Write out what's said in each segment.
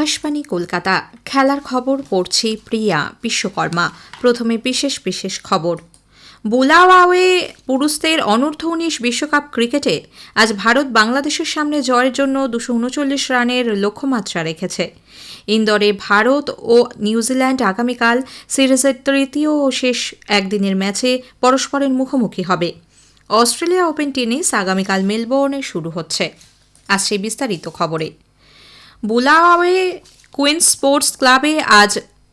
আকাশবাণী কলকাতা। খেলার খবর পড়ছি প্রিয়া বিশ্বকর্মা। প্রথমে বিশেষ খবর। বুলাওয়াওয়ে পুরুষদের অনূর্ধ্ব-19 বিশ্বকাপ ক্রিকেটে আজ ভারত বাংলাদেশের সামনে জয়ের জন্য 239 রানের লক্ষ্যমাত্রা রেখেছে। ইন্দোরে ভারত ও নিউজিল্যান্ড আগামীকাল সিরিজের তৃতীয় ও শেষ একদিনের ম্যাচে পরস্পরের মুখোমুখি হবে। অস্ট্রেলিয়া ওপেন টেনিস আগামীকাল মেলবোর্নে শুরু হচ্ছে। আসছে বিস্তারিত খবরে। বুলাওয়াওয়ে কুইন্স স্পোর্টস ক্লাবে আজ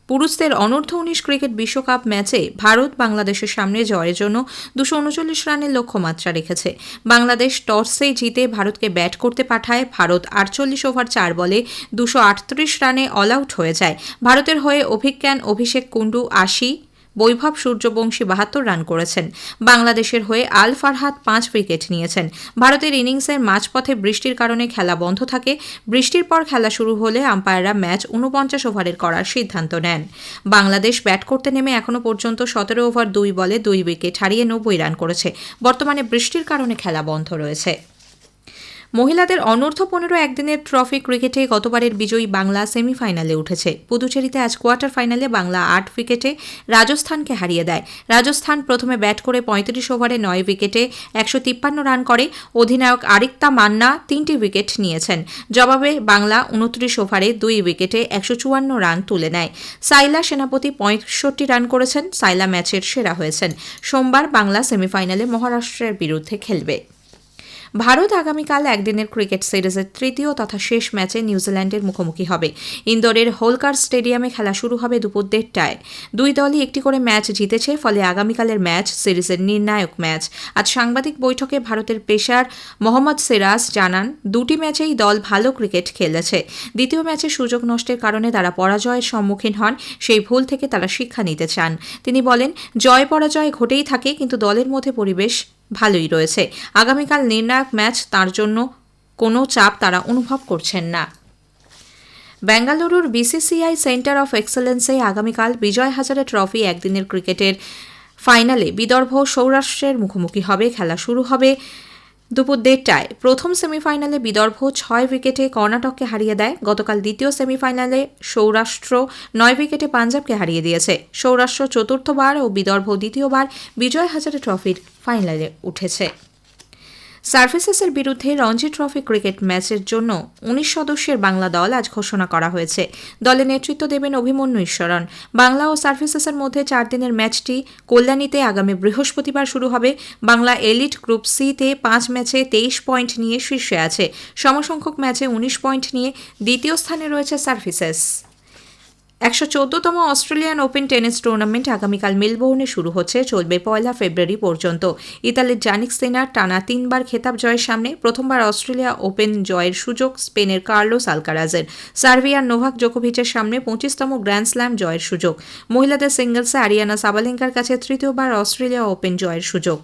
পুরুষদের অনূর্ধ্ব-19 ক্রিকেট বিশ্বকাপ ম্যাচে ভারত বাংলাদেশের সামনে জয়ের জন্য 239 রানের লক্ষ্যমাত্রা রেখেছে। বাংলাদেশ টসে জিতে ভারতকে ব্যাট করতে পাঠায়। ভারত 48 ওভার 4 বলে 238 রানে অল আউট হয়ে যায়। ভারতের হয়ে অভিজ্ঞান অভিষেক কুন্ডু 80, বৈভব সূর্যবংশী 72 রান করেছেন। বাংলাদেশের হয়ে আল ফারহাদ 5 উইকেট নিয়েছেন। ভারতের ইনিংসের মাঝপথে বৃষ্টির কারণে খেলা বন্ধ থাকে। বৃষ্টির পর খেলা শুরু হলে আম্পায়াররা ম্যাচ 49 ওভারের করার সিদ্ধান্ত নেন। বাংলাদেশ ব্যাট করতে নেমে এখনও পর্যন্ত 17 ওভার 2 বলে 2 উইকেট হারিয়ে 90 রান করেছে। বর্তমানে বৃষ্টির কারণে খেলা বন্ধ রয়েছে। মহিলাদের অনূর্ধ্ব-15 একদিনের ট্রফি ক্রিকেটে গতবারের বিজয়ী বাংলা সেমিফাইনালে উঠেছে। পুদুচেরিতে আজ কোয়ার্টার ফাইনালে বাংলা 8 উইকেটে রাজস্থানকে হারিয়ে দেয়। রাজস্থান প্রথমে ব্যাট করে 35 ওভারে 9 উইকেটে 153 রান করে। অধিনায়ক আরিক্তা মান্না 3টি উইকেট নিয়েছেন। জবাবে বাংলা 29 ওভারে 2 উইকেটে 154 রান তুলে নেয়। সাইলা সেনাপতি 65 রান করেছেন। সাইলা ম্যাচের সেরা হয়েছেন। সোমবার বাংলা সেমিফাইনালে মহারাষ্ট্রের বিরুদ্ধে খেলবে। ভারত আগামীকাল একদিনের ক্রিকেট সিরিজের তৃতীয় তথা শেষ ম্যাচে নিউজিল্যান্ডের মুখোমুখি হবে। ইন্দোরের হোলকার স্টেডিয়ামে খেলা শুরু হবে দুপুর 1টায়। দুই দলই একটি করে ম্যাচ জিতেছে, ফলে আগামীকালের ম্যাচ সিরিজের নির্ণায়ক ম্যাচ। আজ সাংবাদিক বৈঠকে ভারতের পেসার মোহাম্মদ সিরাজ জানান, দুটি ম্যাচেই দল ভালো ক্রিকেট খেলেছে। দ্বিতীয় ম্যাচে সুযোগ নষ্টের কারণে তারা পরাজয়ের সম্মুখীন হন। সেই ভুল থেকে তারা শিক্ষা নিতে চান। তিনি বলেন, জয় পরাজয় ঘটেই থাকে, কিন্তু দলের মধ্যে পরিবেশ ভালোই রয়েছে। আগামীকাল নির্ণায়ক ম্যাচ, তার জন্য কোনো চাপ তারা অনুভব করছেন না। বেঙ্গালুরুর বিসিসিআই সেন্টার অফ এক্সেলেন্সে আগামীকাল বিজয় হাজারে ট্রফি একদিনের ক্রিকেটের ফাইনালে বিদর্ভ সৌরাষ্ট্রের মুখোমুখি হবে। খেলা শুরু হবে দুপুর 1টায়। প্রথম সেমিফাইনালে বিদর্ভ 6 উইকেটে কর্ণাটককে হারিয়ে দেয়। গতকাল দ্বিতীয় সেমিফাইনালে সৌরাষ্ট্র 9 উইকেটে পাঞ্জাবকে হারিয়ে দিয়েছে। সৌরাষ্ট্র চতুর্থবার ও বিদর্ভ দ্বিতীয়বার বিজয় হাজারে ট্রফির ফাইনালে উঠেছে। সার্ভিসেসের বিরুদ্ধে রঞ্জি ট্রফি ক্রিকেট ম্যাচের জন্য 19 সদস্যের বাংলা দল আজ ঘোষণা করা হয়েছে। দলে নেতৃত্ব দেবেন অভিমন্যু ঈশ্বরন। বাংলা ও সার্ভিসেসের মধ্যে 4 দিনের ম্যাচটি কল্যাণীতে আগামী বৃহস্পতিবার শুরু হবে। বাংলা এলিট গ্রুপ সিতে 5 ম্যাচে 23 পয়েন্ট নিয়ে শীর্ষে আছে। সমসংখ্যক ম্যাচে 19 পয়েন্ট নিয়ে দ্বিতীয় স্থানে রয়েছে সার্ভিসেস। 114তম অস্ট্রেলিয়ান ওপেন টেনিস টুর্নামেন্ট আগামীকাল মেলবোর্নে শুরু হচ্ছে, চলবে 1 ফেব্রুয়ারি পর্যন্ত। ইতালির জানিক সিনার টানা 3বার খেতাব জয়ের সামনে প্রথমবার অস্ট্রেলিয়া ওপেন জয়ের সুযোগ স্পেনের কার্লোস আলকারাজের। সার্বিয়ার নোভাক জোকোভিচের সামনে 25তম গ্র্যান্ড স্ল্যাম জয়ের সুযোগ। মহিলাদের সিঙ্গলসে আরিয়ানা সাবালেঙ্কার কাছে তৃতীয়বার অস্ট্রেলিয়া ওপেন জয়ের সুযোগ।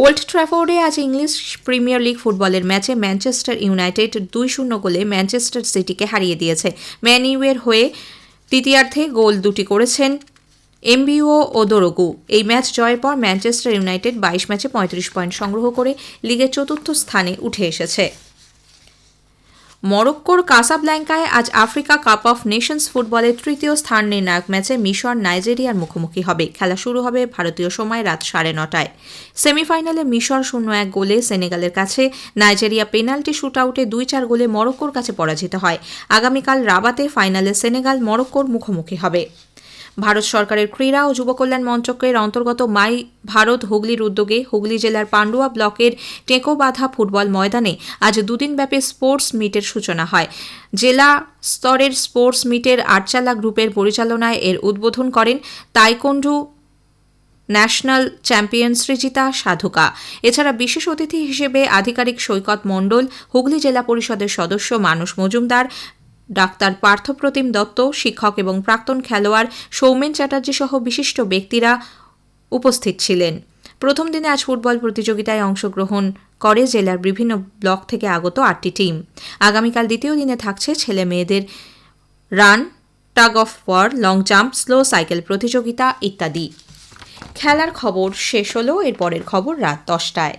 ওল্ড ট্র্যাফোর্ডে আজ ইংলিশ প্রিমিয়ার লিগ ফুটবলের ম্যাচে ম্যানচেস্টার ইউনাইটেড 2-0 গোলে ম্যানচেস্টার সিটিকে হারিয়ে দিয়েছে। ম্যান ইউয়ের হয়ে তৃতীয়ার্ধে গোল দুটি করেছেন এমবিও ও দোরগু। এই ম্যাচ জয়ের পর ম্যানচেস্টার ইউনাইটেড 22 ম্যাচে 35 পয়েন্ট সংগ্রহ করে লিগের 4র্থ স্থানে উঠে এসেছে। মরক্কোর কাসাব্ল্যাঙ্কায় আজ আফ্রিকা কাপ অফ নেশনস ফুটবলের তৃতীয় স্থান নির্ণায়ক ম্যাচে মিশর নাইজেরিয়ার মুখোমুখি হবে। খেলা শুরু হবে ভারতীয় সময় রাত 9:30টায়। সেমিফাইনালে মিশর 0-1 গোলে সেনেগালের কাছে, নাইজেরিয়া পেনাল্টি শুটআউটে 2-4 গোলে মরক্কোর কাছে পরাজিত হয়। আগামীকাল রাবাতে ফাইনালে সেনেগাল মরক্কোর মুখোমুখি হবে। ভারত সরকারের ক্রীড়া ও যুব কল্যাণ মন্ত্রকের অন্তর্গত মাই ভারত হুগলির উদ্যোগে হুগলি জেলার পান্ডুয়া ব্লকের টেকোবাধা ফুটবল ময়দানে আজ দুদিনব্যাপী স্পোর্টস মিটের সূচনা হয়। জেলা স্তরের স্পোর্টস মিটের আটচালা গ্রুপের পরিচালনায় এর উদ্বোধন করেন তাইকোন্ডু ন্যাশনাল চ্যাম্পিয়ন সৃজিতা সাধুকা। এছাড়া বিশেষ অতিথি হিসেবে আধিকারিক সৈকত মণ্ডল, হুগলি জেলা পরিষদের সদস্য মানস মজুমদার, ডাক্তার পার্থপ্রতিম দত্ত, শিক্ষক এবং প্রাক্তন খেলোয়াড় সৌমেন চ্যাটার্জি সহ বিশিষ্ট ব্যক্তিরা উপস্থিত ছিলেন। প্রথম দিনে আজ ফুটবল প্রতিযোগিতায় অংশগ্রহণ করে জেলার বিভিন্ন ব্লক থেকে আগত 8টি টিম। আগামীকাল দ্বিতীয় দিনে থাকছে ছেলে মেয়েদের run, tug of war, long jump, slow cycle প্রতিযোগিতা ইত্যাদি। খেলার খবর শেষ হলো। এরপরের খবর রাত 10টায়।